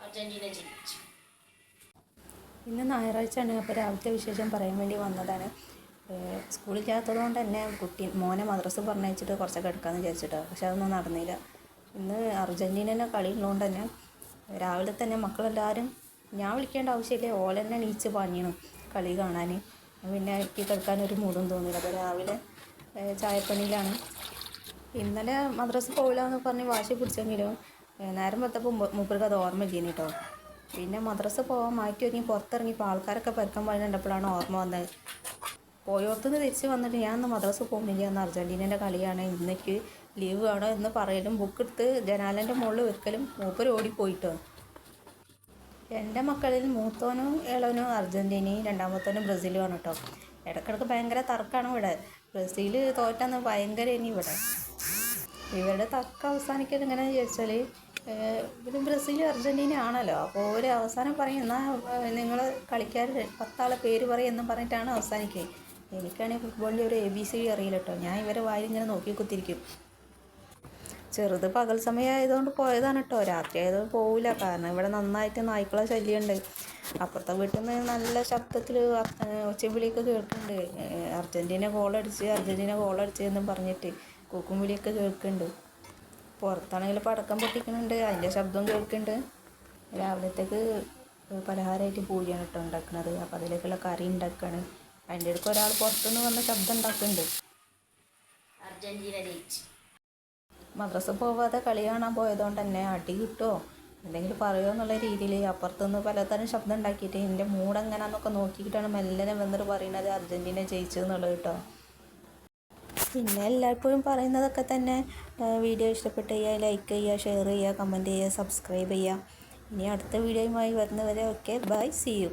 Argentina ജയിച്ചു. ഇന്ന് ഞായറാഴ്ചയാണ്. അപ്പോൾ രാവിലത്തെ വിശേഷം പറയാൻ വേണ്ടി വന്നതാണ്. സ്കൂളില്ലാത്തത് കൊണ്ട് തന്നെ മോനെ മദ്രസ പറഞ്ഞയച്ചിട്ട് കുറച്ചൊക്കെ എടുക്കാമെന്ന് വിചാരിച്ചിട്ട്, പക്ഷെ അതൊന്നും നടന്നില്ല. ഇന്ന് അർജൻറ്റീനേൻ്റെ കളി ഉള്ളതുകൊണ്ട് തന്നെ രാവിലെ തന്നെ മക്കളെല്ലാവരും, ഞാൻ വിളിക്കേണ്ട ആവശ്യമില്ല, ഓലെന്നെ എണീച്ച് പാഞ്ഞിണം കളി കാണാൻ. പിന്നെ എനിക്ക് കിടക്കാനൊരു മൂടും തോന്നില്ല. അപ്പോൾ രാവിലെ ചായപ്പണിയിലാണ്. ഇന്നലെ മദ്രസ പോകില്ല എന്ന് പറഞ്ഞ് വാശി പിടിച്ചെങ്കിലും നേരം വെത്തപ്പോൾ മൂപ്പർക്ക് അത് ഓർമ്മ ഇല്ലേനി കേട്ടോ. പിന്നെ മദ്രസ പോകാൻ മാറ്റി ഒരുങ്ങി പുറത്തിറങ്ങിയപ്പോൾ ആൾക്കാരൊക്കെ പരക്കം പാടുന്നുണ്ടപ്പോഴാണ് ഓർമ്മ വന്നത്. പോയോർത്തുനിന്ന് തിരിച്ച് വന്നിട്ട് ഞാൻ ഇന്ന് മദ്രസ പോകുന്നില്ല, എന്ന് അർജൻറ്റീനേൻ്റെ കളിയാണ്, ഇന്നേക്ക് ലീവ് വേണോ എന്ന് പറയലും ബുക്കെടുത്ത് ജനാലൻ്റെ മുകളിൽ വെക്കലും മൂപ്പർ ഓടിപ്പോയിട്ടോ. എൻ്റെ മക്കളിൽ മൂത്തോനും ഇളവനും അർജൻറ്റീനയും രണ്ടാമത്തോനും ബ്രസീലുമാണ് കേട്ടോ. ഇടയ്ക്കിടയ്ക്ക് ഭയങ്കര തർക്കമാണ് ഇവിടെ. ബ്രസീൽ തോറ്റാന്ന് ഭയങ്കര ഇനി ഇവിടെ ഇവരുടെ തർക്കം അവസാനിക്കൽ എങ്ങനെയാണെന്ന് ചോദിച്ചാൽ, പിന്നെ ബ്രസീൽ അർജൻറ്റീന ആണല്ലോ. അപ്പോൾ ഒരു അവസാനം പറയും, എന്നാൽ നിങ്ങൾ കളിക്കാർ 10 ആളെ പേര് പറയും എന്ന് പറഞ്ഞിട്ടാണ് അവസാനിക്കുക. എനിക്കാണെങ്കിൽ ഫുട്ബോളിൻ്റെ ഒരു ABC അറിയില്ല കേട്ടോ. ഞാൻ ഇവരെ വായിലിങ്ങനെ നോക്കി കുത്തിരിക്കും. ചെറുത് പകൽ സമയമായതുകൊണ്ട് പോയതാണ് കേട്ടോ. രാത്രി ആയതുകൊണ്ട് പോവില്ല, കാരണം ഇവിടെ നന്നായിട്ട് നായ്ക്കളെ ശല്യമുണ്ട്. അപ്പുറത്തെ വീട്ടിൽ നിന്ന് നല്ല ശബ്ദത്തിൽ ഒച്ചവിളിയൊക്കെ കേൾക്കുന്നുണ്ട്. അർജൻറ്റീന ഗോളടിച്ച് എന്നും പറഞ്ഞിട്ട് കൂക്കും വിളിയൊക്കെ കേൾക്കുന്നുണ്ട്. പുറത്താണെങ്കിൽ പടക്കം പൊട്ടിക്കുന്നുണ്ട്, അതിൻ്റെ ശബ്ദവും കേൾക്കുന്നുണ്ട്. രാവിലത്തേക്ക് പലഹാരമായിട്ട് പൂരിയാണ് കേട്ടോ ഉണ്ടാക്കുന്നത്. അപ്പോൾ അതിലേക്കുള്ള കറി ഉണ്ടാക്കുകയാണ്. അതിൻ്റെ അടുത്ത് ഒരാൾ പുറത്തുനിന്ന് വന്ന് ശബ്ദം ഉണ്ടാക്കുന്നുണ്ട്. അർജന്റീന ജയിച്ചു. മദ്രസ പോവാതെ കളി കാണാൻ പോയതുകൊണ്ട് തന്നെ അടി കിട്ടുമോ എന്തെങ്കിലും പറയുമോ എന്നുള്ള രീതിയിൽ അപ്പുറത്തുനിന്ന് പലതരം ശബ്ദം ഉണ്ടാക്കിയിട്ട് എൻ്റെ മൂടെങ്ങനെയാണെന്നൊക്കെ നോക്കിയിട്ടാണ് മെല്ലനെ വന്നിട്ട് പറയുന്നത് അർജൻറ്റീന ജയിച്ചു എന്നുള്ളത് കേട്ടോ. പിന്നെ എല്ലായ്പ്പോഴും പറയുന്നതൊക്കെ തന്നെ, വീഡിയോ ഇഷ്ടപ്പെട്ട് ചെയ്യുക, ലൈക്ക് ചെയ്യുക, ഷെയർ ചെയ്യുക, കമൻറ്റ് ചെയ്യുക, സബ്സ്ക്രൈബ് ചെയ്യുക. ഇനി അടുത്ത വീഡിയോയുമായി വരുന്നവരെ ഓക്കെ, ബൈ, സീ യു.